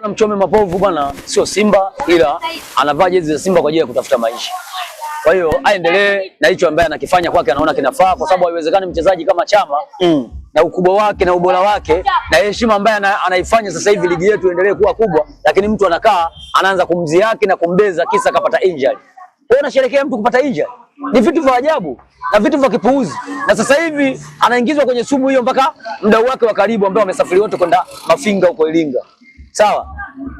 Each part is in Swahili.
Mchome Mapovu bwana sio Simba, ila anavaa jezi za Simba kwa ajili ya kutafuta maisha. Kwa hiyo aendelee na hicho ambaye anakifanya kwake, anaona kinafaa, kwa sababu haiwezekani mchezaji kama Chama na ukubwa wake na ubora wake na heshima ambaye anaifanya sasa hivi ligi yetu endelee kuwa kubwa, lakini mtu anakaa anaanza kumziaki na kumbeza kisa kapata injury. Wewe unasherehekea mtu kupata injury? Ni vitu vya ajabu na vitu vya kipuuzi. Na sasa hivi anaingizwa kwenye sumu hiyo mpaka mdau wake wa karibu ambao wamesafiri wote kwenda Mafinga huko Iringa. Sawa?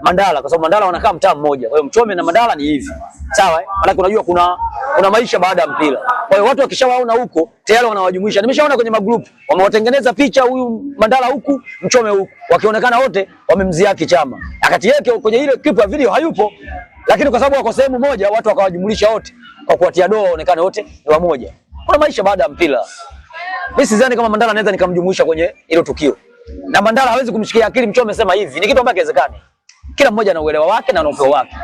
Mandala, kwa sababu Mandala wanakaa mtaa mmoja. Kwa hiyo Mchome na Mandala ni hivi. Sawa? Maana unajua kuna maisha baada ya mpira. Kwa hiyo watu wakishawaona huko tayari wanawajumuisha. Nimeshaona kwenye magroup wamewatengeneza picha, huyu Mandala huku, Mchome huku. Wakionekana wote wamemziaki Chama. Akati yake kwenye ile clip ya video hayupo. Lakini kwa sababu wako sehemu moja watu wakawajumulisha wote kwa kuwatia doa waonekane wote ni wamoja. Kuna maisha baada ya mpira. Mimi sidhani kama Mandala anaweza nikamjumuisha kwenye hilo tukio. Na Mandala hawezi kumshikia akili Mchome sema hivi. Ni kitu ambacho kiwezekani. Kila mmoja ana uelewa wake na upeo wake.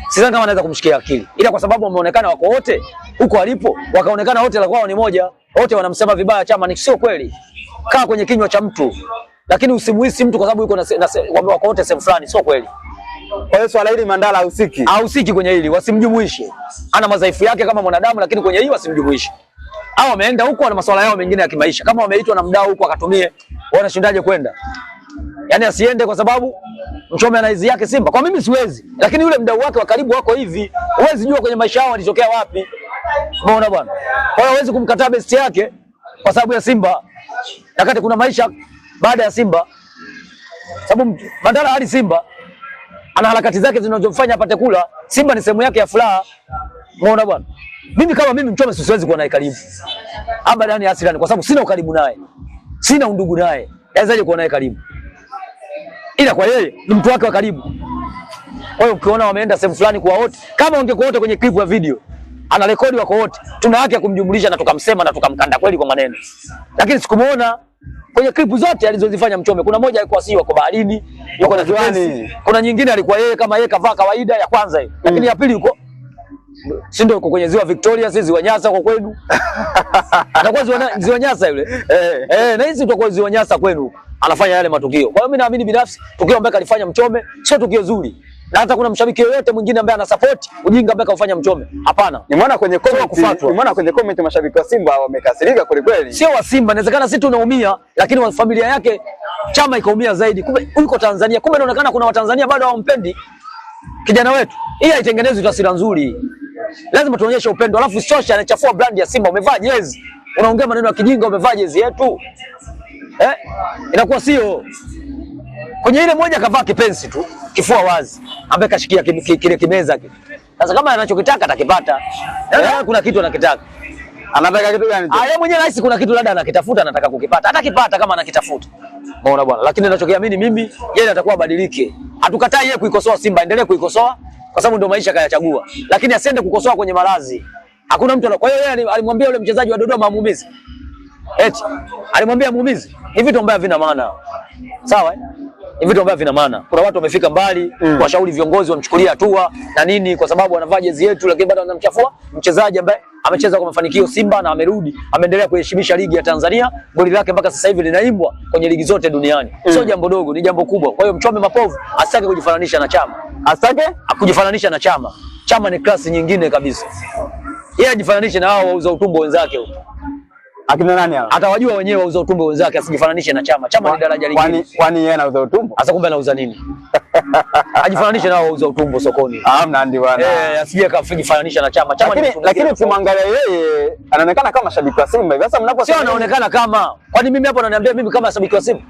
Sidhani kama anaweza kumshikia akili. Ila kwa sababu wameonekana wako wote huko walipo, wakaonekana wote la kwao ni moja. Wote wanamsema vibaya Chama, ni sio kweli. Kaa kwenye kinywa cha mtu. Lakini usimuhisi mtu kwa sababu yuko na wako wote sehemu fulani, sio kweli. Kwa hiyo swala hili Mandala hahusiki. Hahusiki kwenye hili, wasimjumuishe. Ana madhaifu yake kama mwanadamu, lakini kwenye hii wasimjumuishe. Hao wameenda huko na masuala yao mengine ya kimaisha. Kama wameitwa na mdau huko akatumie, wanashindaje kwenda? Yaani asiende kwa sababu Mchome ana hizi yake Simba. Kwa mimi siwezi. Lakini yule mdau wake wa karibu wako hivi. Huwezi jua kwenye maisha yao walitokea wapi. Umeona bwana? Kwa hiyo huwezi kumkataa best yake kwa sababu ya Simba. Wakati kuna maisha baada ya Simba. Sababu Mandala hadi Simba ana harakati zake zinazomfanya apate kula. Simba ni sehemu yake ya furaha. Umeona bwana? Mimi kama mimi Mchome siwezi kuwa naye karibu. Abadani asilani kwa sababu sina ukaribu naye. Sina undugu naye. Yawezaje kuwa naye karibu? Ila kwa yeye ni mtu wake wa karibu. Kwa hiyo ukiona wameenda sehemu fulani kwa wote, kama ungekuwa wote kwenye clip ya video, ana rekodi wako wote, tuna haki ya kumjumlisha na tukamsema na tukamkanda kweli kwa maneno. Lakini sikumuona kwenye clip zote alizozifanya Mchome. Kuna moja alikuwa si wako baharini, yuko na kiwani. Kuna nyingine alikuwa yeye kama yeye kavaa kawaida ya kwanza hiyo. Lakini ya pili yuko si ndio uko kwenye ziwa Victoria, si ziwa Nyasa kwa kwenu. Anakuwa ziwa Nyasa yule. Na hizi tutakuwa ziwa Nyasa kwenu. Anafanya yale matukio. Kwa hiyo mimi naamini binafsi tukio ambalo alifanya Mchome sio tukio zuri. Na hata kuna mshabiki yoyote mwingine ambaye anasupport ujinga ambao kaufanya Mchome. Hapana. Nimeona kwenye comment mashabiki wa Simba wamekasirika kweli kweli. Sio wa Simba, inawezekana sisi tunaumia, lakini wa familia yake Chama ikaumia zaidi. Kumbe yuko Tanzania. Kumbe inaonekana kuna Watanzania bado hawampendi kijana wetu. Hii haitengenezwi taswira nzuri. Lazima tuonyeshe upendo. Alafu Sosha anachafua brand ya Simba. Umevaa jezi. Unaongea maneno ya kijinga, umevaa jezi yetu. Inakuwa sio. Kwenye ile moja kavaa kipensi tu, kifua wazi, ambaye kashikia kile kimeza kile. Sasa kama anachokitaka atakipata. Kuna kitu anakitaka. Anataka kitu gani? Yeye mwenyewe rahisi kuna kitu labda anakitafuta, anataka kukipata. Atakipata kama anakitafuta. Umeona bwana? Lakini ninachokiamini mimi, yeye atakuwa badilike. Hatukatai yeye kuikosoa Simba, endelee kuikosoa kwa sababu ndio maisha kayachagua. Lakini asiende kukosoa kwenye malazi. Hakuna mtu. Kwa hiyo yeye alimwambia yule mchezaji wa Dodoma muumizi. Eti alimwambia muumizi. Ni vitu ambavyo vina maana. Sawa? Ni vitu ambavyo vina maana. Kuna watu wamefika mbali kuwashauri viongozi wamchukulia hatua na nini kwa sababu anavaa jezi yetu, lakini bado anamchafua mchezaji ambaye amecheza kwa mafanikio Simba na amerudi, ameendelea kuheshimisha ligi ya Tanzania. Goli lake mpaka sasa hivi linaimbwa kwenye ligi zote duniani. Sio jambo dogo, ni jambo kubwa. Kwa hiyo Mchome Mapovu asitake kujifananisha na Chama. Asitake kujifananisha na Chama. Chama ni klasi nyingine kabisa. Yeye ajifananishe na hao wauza utumbo wenzake huko. Akina nani hao? Atawajua wenyewe wauza utumbo wenzake, asijifananishe na Chama. Chama ni daraja lingine. Kwani yeye anauza utumbo? Asa kumbe anauza nini? Ajifananishe na wauza utumbo sokoni. Hamna ndio bwana. Asije kafananisha na Chama. Chama lakini ukimwangalia yeye anaonekana kama shabiki wa Simba. Hivi sasa mnapo sio anaonekana kama. Kwani mimi hapo ananiambia mimi kama shabiki wa Simba?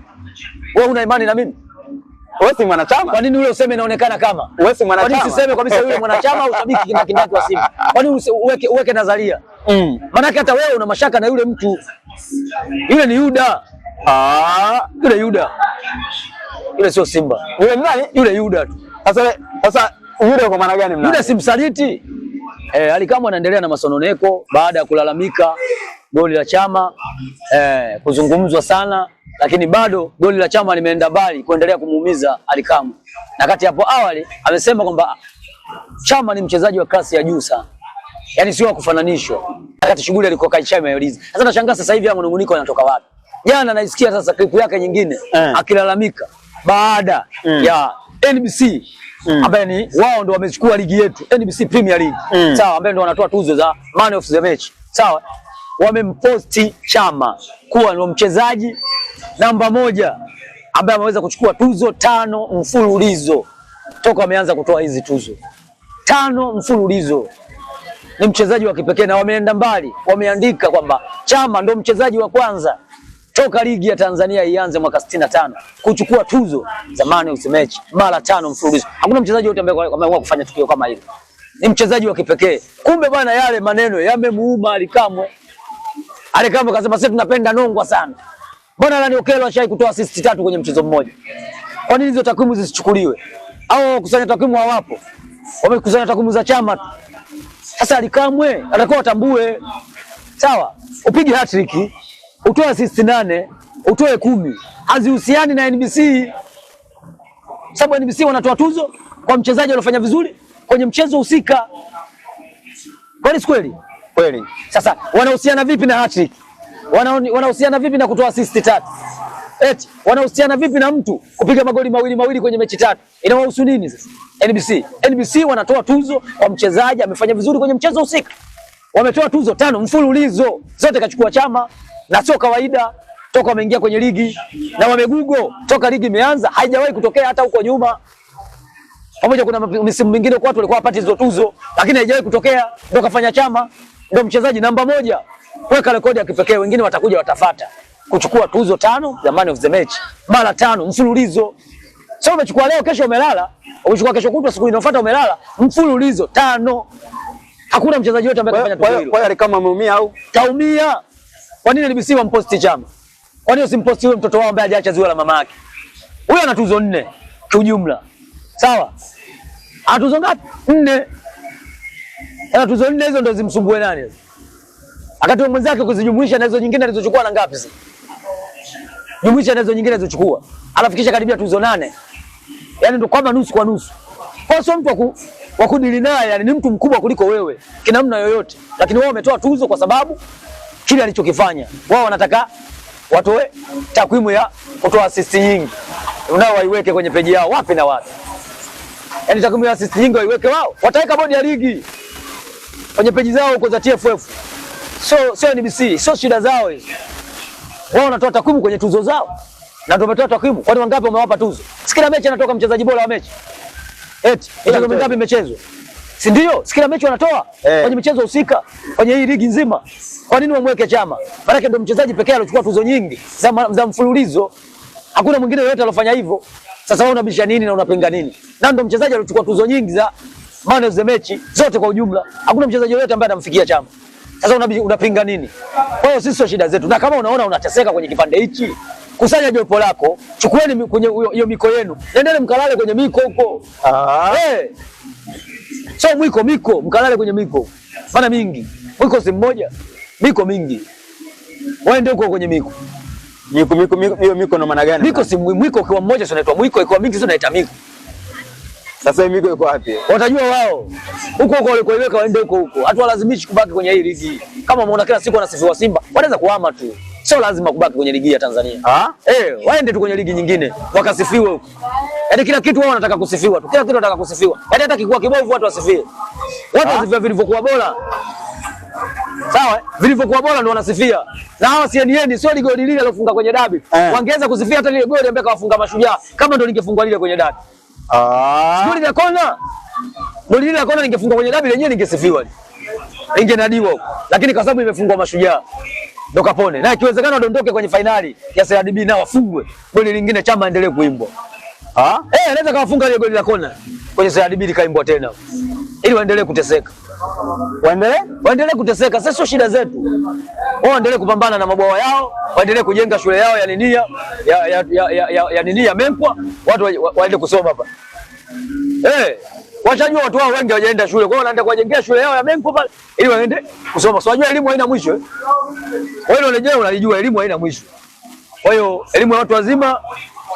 Wewe una imani na mimi? Wewe si mwanachama? Kwa nini ule useme inaonekana kama? Wewe si mwanachama? Kwa nini usiseme kabisa yule mwanachama au shabiki kindaki wa Simba? Kwa nini uweke nadharia? Maana hata wewe una mashaka na yule mtu. Yule ni Yuda. Yule Yuda. Yule sio Simba. Yule ni nani? Yule Yuda tu. Sasa yule kwa maana gani mnani? Yule si msaliti. Alikamwe anaendelea na masononeko baada ya kulalamika goli la Chama kuzungumzwa sana, lakini bado goli la Chama limeenda mbali kuendelea kumuumiza Alikamwe. Na kati hapo awali amesema kwamba Chama ni mchezaji wa klasi ya juu sana. Yaani sio kufananishwa. Wakati shughuli alikuwa Kaichai Mayorizi. Sasa nashangaa sasa hivi manunguniko yanatoka wapi? Jana naisikia sasa klipu yake nyingine akilalamika baada ya NBC ambaye ni wao ndio wamechukua ligi yetu NBC Premier League. Sawa, ambaye ndio wanatoa tuzo za man of the match. Sawa. Wamemposti Chama kuwa ndio mchezaji namba 1 ambaye ameweza kuchukua tuzo 5 mfululizo toka wameanza kutoa hizi tuzo 5 mfululizo. Ni mchezaji wa kipekee na wameenda mbali, wameandika kwamba Chama ndio mchezaji wa kwanza toka ligi ya Tanzania ianze mwaka 65 kuchukua tuzo za man of the match mara 5 mfululizo. Hakuna mchezaji yote ambaye ameamua kufanya tukio kama hilo. Ni mchezaji wa kipekee. Kumbe bwana, yale maneno yamemuuma Alikamwe. Alikamwe akasema sisi tunapenda nongwa sana. Mbona Lani Okello ashai kutoa assist 3 kwenye mchezo mmoja? Kwa nini hizo takwimu zisichukuliwe? Au kusanya takwimu hawapo? Wamekusanya takwimu za Chama. Sasa Alikamwe atakuwa atambue. Sawa, upige hat-trick, utoe assist 8, utoe 10. Hazihusiani na NBC. Sababu NBC wanatoa tuzo kwa mchezaji aliyofanya vizuri kwenye mchezo husika. Kwani si kweli? Kweli. Sasa wanahusiana vipi na hat-trick? Wanahusiana vipi na kutoa assist 3? Eti wanahusiana vipi na mtu kupiga magoli mawili kwenye mechi 3? Inawahusu nini sasa? NBC wanatoa tuzo kwa mchezaji amefanya vizuri kwenye mchezo husika. Wametoa tuzo 5 mfululizo, zote kachukua Chama, na sio kawaida toka wameingia kwenye ligi, na wamegugo toka ligi imeanza haijawahi kutokea hata huko nyuma. Pamoja kuna misimu mingine kwa watu walikuwa wapati hizo tuzo, lakini haijawahi kutokea, ndio kafanya Chama, ndio mchezaji namba 1. Weka rekodi ya kipekee, wengine watakuja watafuata kuchukua tuzo 5 za man of the match mara 5 mfululizo. Sio umechukua leo kesho umelala, umechukua kesho kutwa siku inayofuata umelala, mfululizo 5. Hakuna mchezaji yote ambaye kafanya tukio hilo. Kwa hiyo kama ameumia au kaumia. Kwa nini NBC wamposti Chama? Kwa nini usimposti yule mtoto wao ambaye hajaacha ziwa la mama yake? Huyo ana tuzo 4 kwa ujumla. Sawa? Ana tuzo ngapi? 4. Ana tuzo 4, hizo ndio zimsumbue nani? Akati mwenzake kuzijumuisha na hizo nyingine alizochukua na ngapi sasa? Jumuisha na hizo nyingine alizochukua. Anafikisha karibia tuzo 8. Yaani ndio kama nusu kwa nusu. Kwa sio mtu wa kudili naye, yani ni mtu mkubwa kuliko wewe kinamna yoyote, lakini wao wametoa tuzo kwa sababu kile alichokifanya. Wao wanataka watoe takwimu ya kutoa assist nyingi, unao waiweke kwenye peji yao wapi na wapi. Yaani takwimu ya assist nyingi waiweke wao, wataweka bodi ya ligi kwenye peji zao huko za TFF. Sio NBC, sio shida zao hizo. Wao wanatoa takwimu kwenye tuzo zao, na ndio wametoa takwimu. Kwani wangapi wamewapa tuzo? Kila mechi anatoka mchezaji bora wa mechi. Eti ile ngapi imechezwa? Si ndio? Kila mechi wanatoa kwenye michezo husika kwenye hii ligi nzima. Kwa nini wamweke Chama? Maana ndio mchezaji pekee aliyochukua tuzo nyingi za mfululizo. Hakuna mwingine yote aliyofanya hivyo. Sasa wewe unabisha nini na unapinga nini? Na ndio mchezaji aliyochukua tuzo nyingi za man of the match zote kwa ujumla. Hakuna mchezaji yote ambaye anamfikia Chama. Sasa unapinga nini? Kwa hiyo sisi sio shida zetu. Na kama unaona unateseka kwenye kipande hichi, kusanya jopo lako, chukueni kwenye hiyo miko yenu. Nendele mkalale kwenye miko huko. So miko, mkalale kwenye miko. Maana mingi. Mwiko si mmoja, miko mingi. Waende huko kwenye miko. Miko ndo maana gani? Miko si mwiko kwa mmoja sio inaitwa mwiko, kwa mingi sio inaitwa miko. Sasa miko iko wapi? Watajua wao. Huko walikoiweka waende huko. Hatu walazimishi kubaki kwenye hii ligi. Kama umeona kila siku wanasifiwa Simba, wanaweza kuhama tu. Sio lazima kubaki kwenye ligi ya Tanzania. Waende tu kwenye ligi nyingine wakasifiwe huko. Yaani kila kitu wao wanataka kusifiwa tu. Kila kitu wanataka kusifiwa. Yaani hata kikuwa kibovu watu wasifie. Watu wasifia vilivyokuwa bora. Sawa? Vilivyokuwa bora ndio wanasifia. Na hawa CNN sio ile goli lile alofunga kwenye dabi. Wangeweza kusifia hata ile goli ambaye kawafunga Mashujaa kama ndio lingefungwa lile kwenye dabi. Goli la kona. Goli lile la kona lingefungwa kwenye dabi lenyewe lingesifiwa. Lingenadiwa huko. Lakini kwa sababu imefungwa Mashujaa ndo kapone. Na ikiwezekana wadondoke kwenye finali ya CRDB na wafungwe. Goli lingine Chama endelee kuimbwa. Anaweza kawafunga ile goli la kona kwenye CRDB likaimbwa tena. Ili waendelee kuteseka. Waendelee kuteseka. Sasa sio shida zetu. Wao waendelee kupambana na mabwawa yao, waendelee kujenga shule yao ya ninia ya ninia Mempwa, watu waende kusoma hapa. Wachajua watu wao wengi hawajaenda shule. Kwa hiyo wanaenda kuwajengea shule yao ya Mempwa pale ili waende kusoma. So wajua elimu haina mwisho. Wewe unajua unalijua elimu haina mwisho. Kwa hiyo elimu ya watu wazima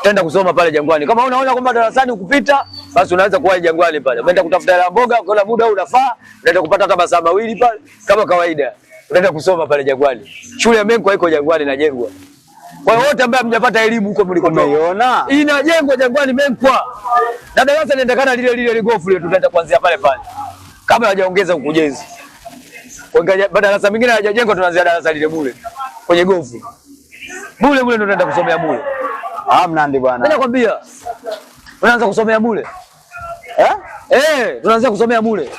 utaenda kusoma pale Jangwani. Kama unaona kwamba darasani ukupita, basi unaweza kuwahi Jangwani pale. Unaenda kutafuta hela mboga, kwa muda unafaa, unaenda kupata hata masaa mawili pale kama kawaida. Unaenda kusoma pale Jangwani. Shule ya Mempwa iko Jangwani inajengwa. Kwa hiyo wote ambao hamjapata elimu huko mlikotoka. Umeiona? Inajengwa Jangwani Menkwa. Na darasa linaendekana lile gofu lile tutaenda kuanzia pale. Kabla hajaongeza ukujenzi. Kwa darasa mingine hajajengwa tunaanzia darasa lile bure. Kwenye gofu. Bure ndio tunaenda kusomea bure. Mnandi bwana. Nakwambia. Unaanza kusomea bure. Tunaanza kusomea bure.